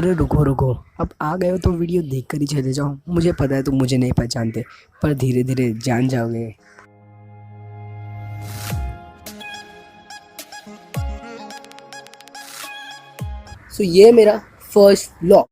अरे रुको रुको, अब आ गए हो तो वीडियो देखकर ही चले जाओ। मुझे पता है तुम मुझे नहीं पहचानते, पर धीरे धीरे जान जाओगे। सो ये मेरा फर्स्ट व्लॉग।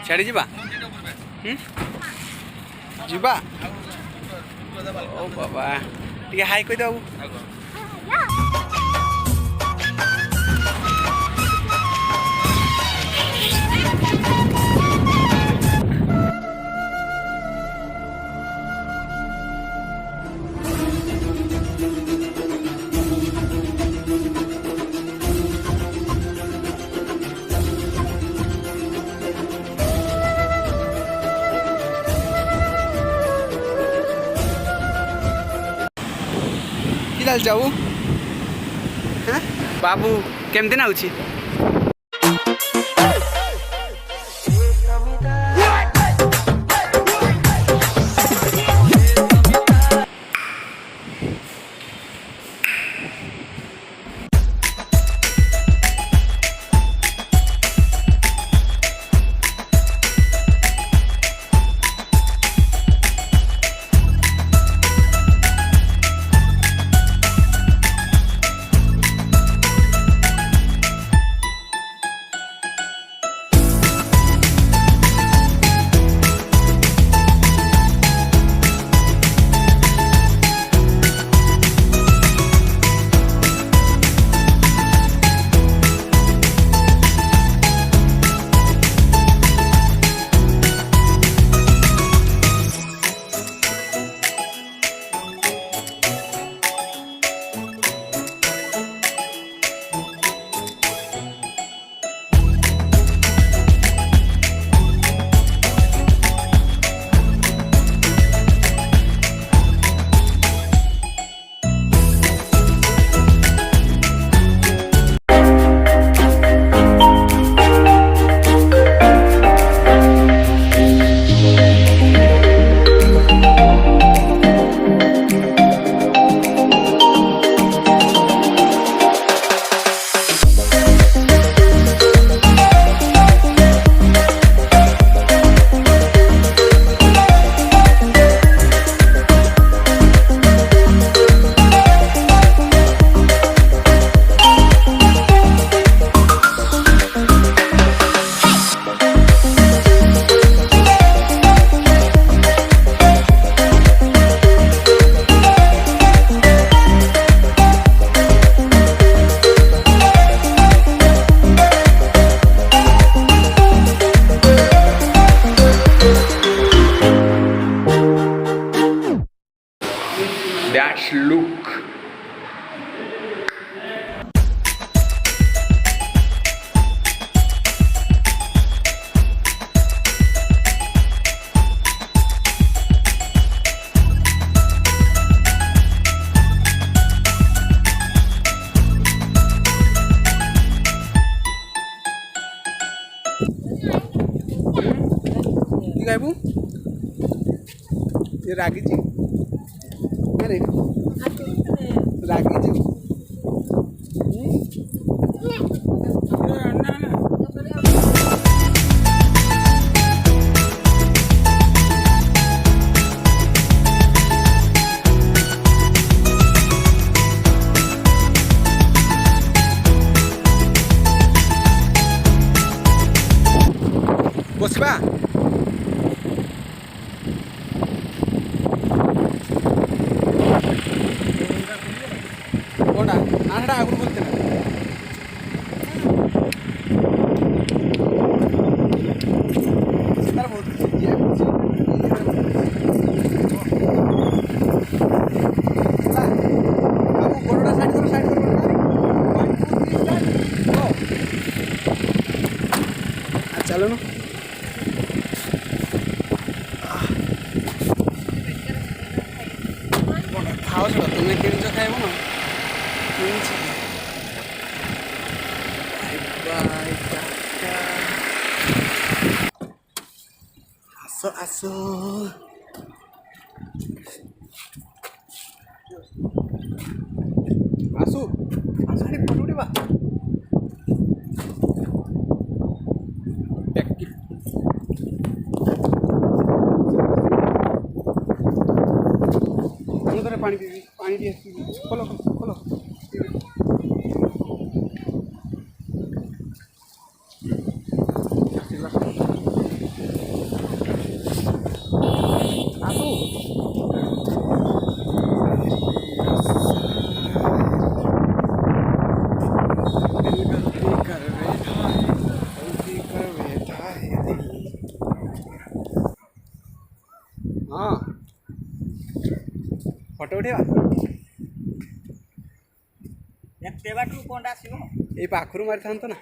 छाड़ी जीवा जीवा ओ बाबा टिके हाई कहि दऊ जाऊ हाँ बाबू केमती नाउची That's look. गायबू ये रागी जी अरे रागी जी चलो ना खाओ छो तुम्हें किन खाइब ना आस आस आसु आसु फोटो उठा पानी पीबी पानी भी खोलो खोलो हाँ फोटो उठेवा ये पाखरु मारी था ना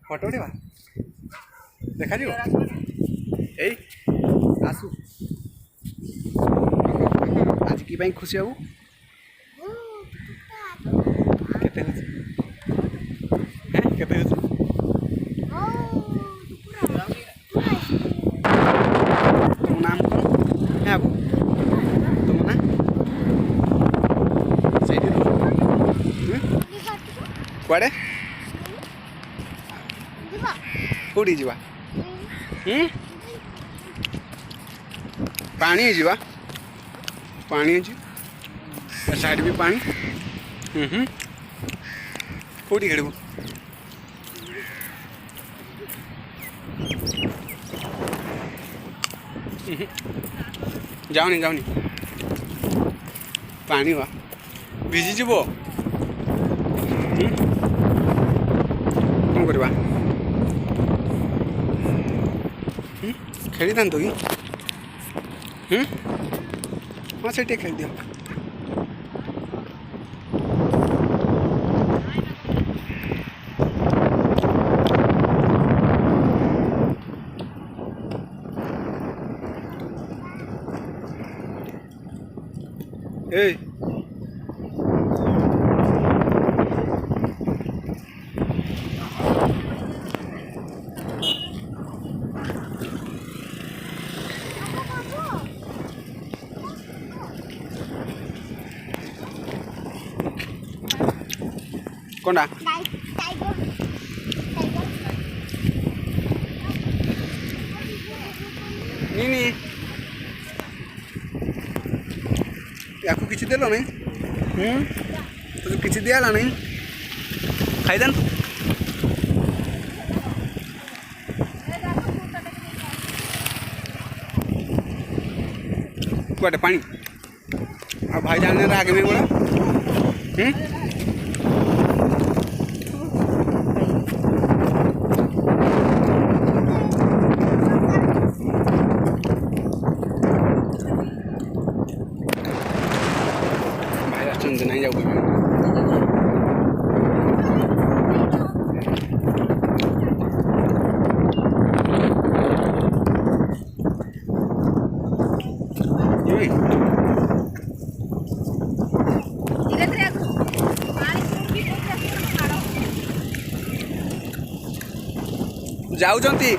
फोटो उठेवा देखा जी आसु आज की भाई खुशी हूँ केते तुम नाम कौन है बाबू तुम ना सही कुआड़े कौटी जा पानी जा पानी साइड भी पानी कौटी खेल जाओनी जाओनी पानी वा भिजिज कौन करवा खेली था तो कि हाँ से खेल दियो ए कौन नहीं या किसी देल नहीं तो किसी दियाला नहीं खाईदेन कुआटे पानी अब भाई जाने आगे में बोला नहीं जाऊँ जाऊँगी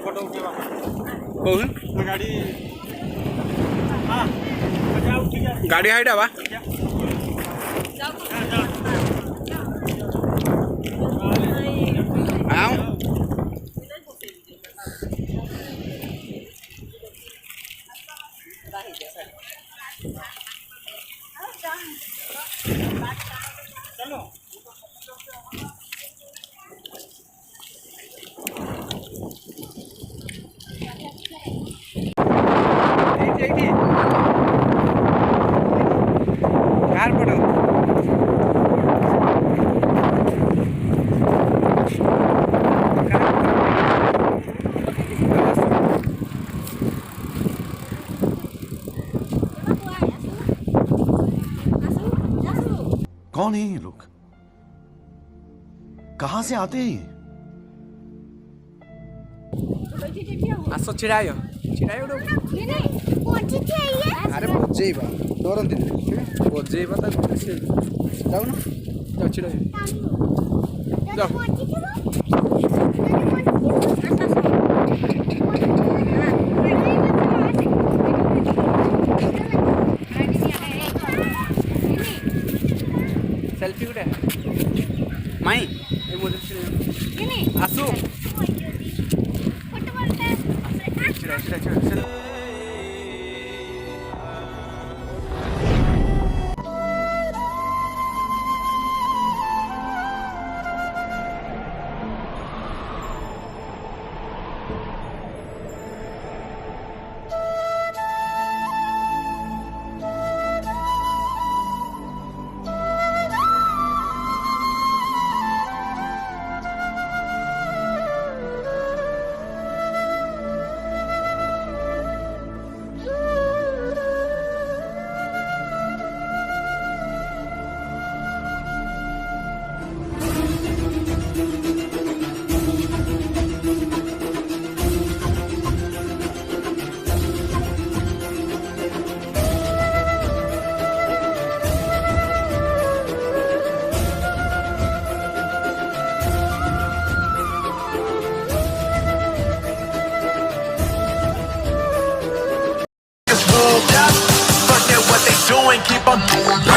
फोटो उठेवा गाड़ी गाड़ी हाइटा बा चलो कार पटो कौन है ये लोग? कहां से आते हैं ये? ଆସ ଛିଡ଼ା ହେଇ ଛିଡ଼ା ହେଇ ଆରେ ବଜେଇବା ଡରନ୍ତିନି ବଜେଇବା ତାକୁ ସେ ଯାଉନ ଯାଉ ଛିଡ଼ା ହେଇ ଯାଉ सेल्फी गुटे माई ए मोदे आसु चिड़ा चिड़ा चिड़ा Forget what they doing, keep on doing.